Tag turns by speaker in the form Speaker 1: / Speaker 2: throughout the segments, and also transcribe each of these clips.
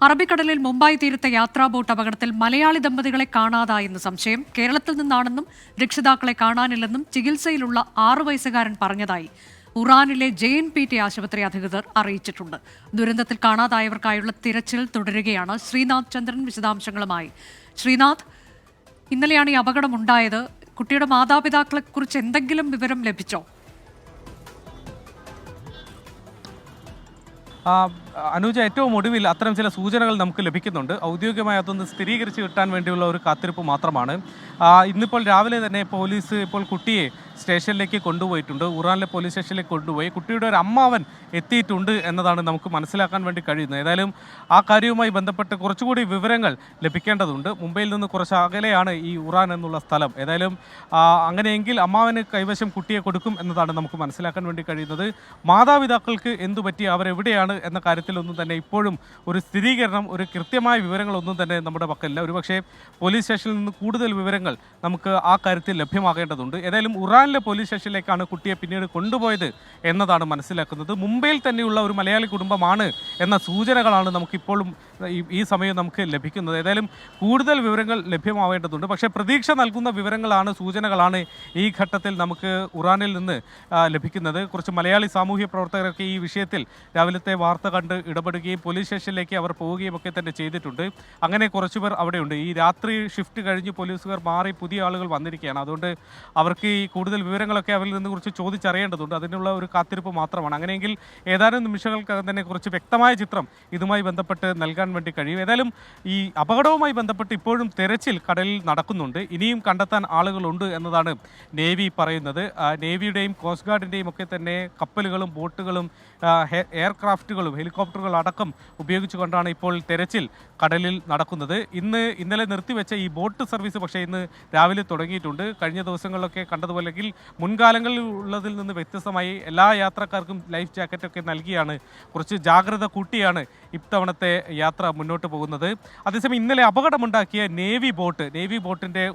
Speaker 1: അറബിക്കടലിൽ മുംബൈ തീരത്തെ യാത്രാ ബോട്ട് അപകടത്തിൽ മലയാളി ദമ്പതികളെ കാണാതായെന്ന് സംശയം. കേരളത്തിൽ നിന്നാണെന്നും രക്ഷിതാക്കളെ കാണാനില്ലെന്നും ചികിത്സയിലുള്ള 6 വയസ്സുകാരൻ പറഞ്ഞതായി ഉറാനിലെ JNPT ആശുപത്രി അധികൃതർ അറിയിച്ചിട്ടുണ്ട്. ദുരന്തത്തിൽ കാണാതായവർക്കായുള്ള തിരച്ചിൽ തുടരുകയാണ്. ശ്രീനാഥ് ചന്ദ്രൻ വിശദാംശങ്ങളുമായി. ശ്രീനാഥ്, ഇന്നലെയാണ് ഈ അപകടമുണ്ടായത്. കുട്ടിയുടെ മാതാപിതാക്കളെക്കുറിച്ച് എന്തെങ്കിലും വിവരം ലഭിച്ചോ?
Speaker 2: അനുജ, ഏറ്റവും ഒടുവിൽ അത്തരം ചില സൂചനകൾ നമുക്ക് ലഭിക്കുന്നുണ്ട്. ഔദ്യോഗികമായി അതൊന്ന് സ്ഥിരീകരിച്ച് കിട്ടാൻ വേണ്ടിയുള്ള ഒരു കാത്തിരിപ്പ് മാത്രമാണ്. ഇന്നിപ്പോൾ രാവിലെ തന്നെ പോലീസ് ഇപ്പോൾ കുട്ടിയെ സ്റ്റേഷനിലേക്ക് കൊണ്ടുപോയിട്ടുണ്ട്. ഉറാനിലെ പോലീസ് സ്റ്റേഷനിലേക്ക് കൊണ്ടുപോയി. കുട്ടിയുടെ ഒരു അമ്മാവൻ എത്തിയിട്ടുണ്ട് എന്നതാണ് നമുക്ക് മനസ്സിലാക്കാൻ വേണ്ടി കഴിയുന്നത്. ഏതായാലും ആ കാര്യവുമായി ബന്ധപ്പെട്ട് കുറച്ചുകൂടി വിവരങ്ങൾ ലഭിക്കേണ്ടതുണ്ട്. മുംബൈയിൽ നിന്ന് കുറച്ച് അകലെയാണ് ഈ ഉറാൻ എന്നുള്ള സ്ഥലം. ഏതായാലും അങ്ങനെയെങ്കിൽ അമ്മാവന് കൈവശം കുട്ടിയെ കൊടുക്കും എന്നതാണ് നമുക്ക് മനസ്സിലാക്കാൻ വേണ്ടി കഴിയുന്നത്. മാതാപിതാക്കൾക്ക് എന്തുപറ്റി, അവരെവിടെയാണ് എന്ന കാര്യത്തിലൊന്നും തന്നെ ഇപ്പോഴും ഒരു സ്ഥിരീകരണം, ഒരു കൃത്യമായ വിവരങ്ങളൊന്നും തന്നെ നമ്മുടെ പക്കലില്ല. ഒരുപക്ഷെ പോലീസ് സ്റ്റേഷനിൽ നിന്ന് കൂടുതൽ വിവരങ്ങൾ നമുക്ക് ആ കാര്യത്തിൽ ലഭ്യമാകേണ്ടതുണ്ട്. ഏതായാലും ഉറാനിലെ പോലീസ് സ്റ്റേഷനിലേക്കാണ് കുട്ടിയെ പിന്നീട് കൊണ്ടുപോയത് എന്നതാണ് മനസ്സിലാക്കുന്നത്. മുംബൈയിൽ തന്നെയുള്ള ഒരു മലയാളി കുടുംബമാണ് എന്ന സൂചനകളാണ് നമുക്കിപ്പോഴും ഈ സമയം നമുക്ക് ലഭിക്കുന്നത്. ഏതായാലും കൂടുതൽ വിവരങ്ങൾ ലഭ്യമാവേണ്ടതുണ്ട്. പക്ഷേ പ്രതീക്ഷ നൽകുന്ന വിവരങ്ങളാണ്, സൂചനകളാണ് ഈ ഘട്ടത്തിൽ നമുക്ക് ഉറാനിൽ നിന്ന് ലഭിക്കുന്നത്. കുറച്ച് മലയാളി സാമൂഹ്യ പ്രവർത്തകരൊക്കെ ഈ വിഷയത്തിൽ രാവിലത്തെ വാർത്ത കണ്ട് ഇടപെടുകയും പോലീസ് സ്റ്റേഷനിലേക്ക് അവർ പോവുകയും ഒക്കെ തന്നെ ചെയ്തിട്ടുണ്ട്. അങ്ങനെ കുറച്ചുപേർ അവിടെയുണ്ട്. ഈ രാത്രി ഷിഫ്റ്റ് കഴിഞ്ഞ് പോലീസുകാർ മാറി പുതിയ ആളുകൾ വന്നിരിക്കുകയാണ്. അതുകൊണ്ട് അവർക്ക് ഈ കൂടുതൽ വിവരങ്ങളൊക്കെ അവരിൽ നിന്ന് കുറിച്ച് ചോദിച്ചറിയേണ്ടതുണ്ട്. അതിനുള്ള ഒരു കാത്തിരിപ്പ് മാത്രമാണ്. അങ്ങനെയെങ്കിൽ ഏതാനും നിമിഷങ്ങൾക്കകം തന്നെ കുറച്ച് വ്യക്തമായ ചിത്രം ഇതുമായി ബന്ധപ്പെട്ട് നൽകാൻ വേണ്ടി കഴിയും. ഏതായാലും ഈ അപകടവുമായി ബന്ധപ്പെട്ട് ഇപ്പോഴും തെരച്ചിൽ കടലിൽ നടക്കുന്നുണ്ട്. ഇനിയും കണ്ടെത്താൻ ആളുകളുണ്ട് എന്നതാണ് നേവി പറയുന്നത്. നേവിയുടെയും കോസ്റ്റ് ഗാർഡിൻ്റെയും ഒക്കെ തന്നെ കപ്പലുകളും ബോട്ടുകളും എയർക്രാഫ്റ്റുകളും ഹെലികോപ്റ്ററുകൾ അടക്കം ഉപയോഗിച്ചുകൊണ്ടാണ് ഇപ്പോൾ തെരച്ചിൽ കടലിൽ നടക്കുന്നത്. ഇന്നലെ നിർത്തിവെച്ച ഈ ബോട്ട് സർവീസ് പക്ഷേ ഇന്ന് രാവിലെ തുടങ്ങിയിട്ടുണ്ട്. കഴിഞ്ഞ ദിവസങ്ങളിലൊക്കെ കണ്ടതുപോലെ മുൻകാലങ്ങളിൽ ഉള്ളതിൽ നിന്ന് വ്യത്യസ്തമായി എല്ലാ യാത്രക്കാർക്കും ലൈഫ് ജാക്കറ്റൊക്കെ നൽകിയാണ്, കുറച്ച് ജാഗ്രത കൂട്ടിയാണ് ഇത്തവണത്തെ യാത്ര മുന്നോട്ട് പോകുന്നത്. അതേസമയം ഇന്നലെ അപകടമുണ്ടാക്കിയ നേവി ബോട്ടിൻ്റെ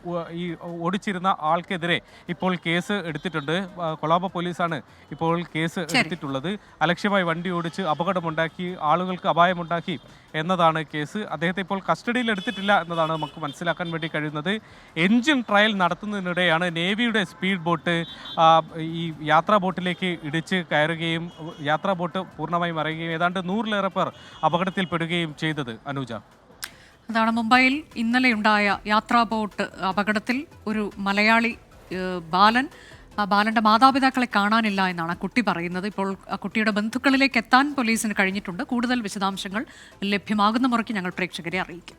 Speaker 2: ഈ ഓടിച്ചിരുന്ന ആൾക്കെതിരെ ഇപ്പോൾ കേസ് എടുത്തിട്ടുണ്ട്. കൊളാബോ പോലീസാണ് ഇപ്പോൾ കേസ് എടുത്തിട്ടുള്ളത്. അലക്ഷ്യമായി വണ്ടി ഓടിച്ച് അപകടമുണ്ടാക്കി, ആളുകൾക്ക് അപായമുണ്ടാക്കി എന്നതാണ് കേസ്. അദ്ദേഹത്തെ ഇപ്പോൾ കസ്റ്റഡിയിൽ എടുത്തിട്ടില്ല എന്നതാണ് നമുക്ക് മനസ്സിലാക്കാൻ വേണ്ടി കഴിയുന്നത്. എൻജിൻ ട്രയൽ നടത്തുന്നതിനിടെയാണ് നേവിയുടെ സ്പീഡ് ബോട്ട് ഈ യാത്രാ ബോട്ടിലേക്ക് ഇടിച്ച് കയറുകയും യാത്രാ ബോട്ട് പൂർണ്ണമായി മറിയുകയും ഏതാണ്ട് 100-ലേറെ പേർ അപകടത്തിൽപ്പെടുകയും ചെയ്തത്. അനുജ,
Speaker 1: അതാണ് മുംബൈയിൽ ഇന്നലെയുണ്ടായ യാത്രാ ബോട്ട് അപകടത്തിൽ ഒരു മലയാളി ബാലന്റെ മാതാപിതാക്കളെ കാണാനില്ല എന്നാണ് കുട്ടി പറയുന്നത്. ഇപ്പോൾ കുട്ടിയുടെ ബന്ധുക്കളിലേക്ക് എത്താൻ പോലീസിന് കഴിഞ്ഞിട്ടുണ്ട്. കൂടുതൽ വിശദാംശങ്ങൾ ലഭ്യമാകുന്ന മുറയ്ക്ക് ഞങ്ങൾ പ്രേക്ഷകരെ അറിയിക്കും.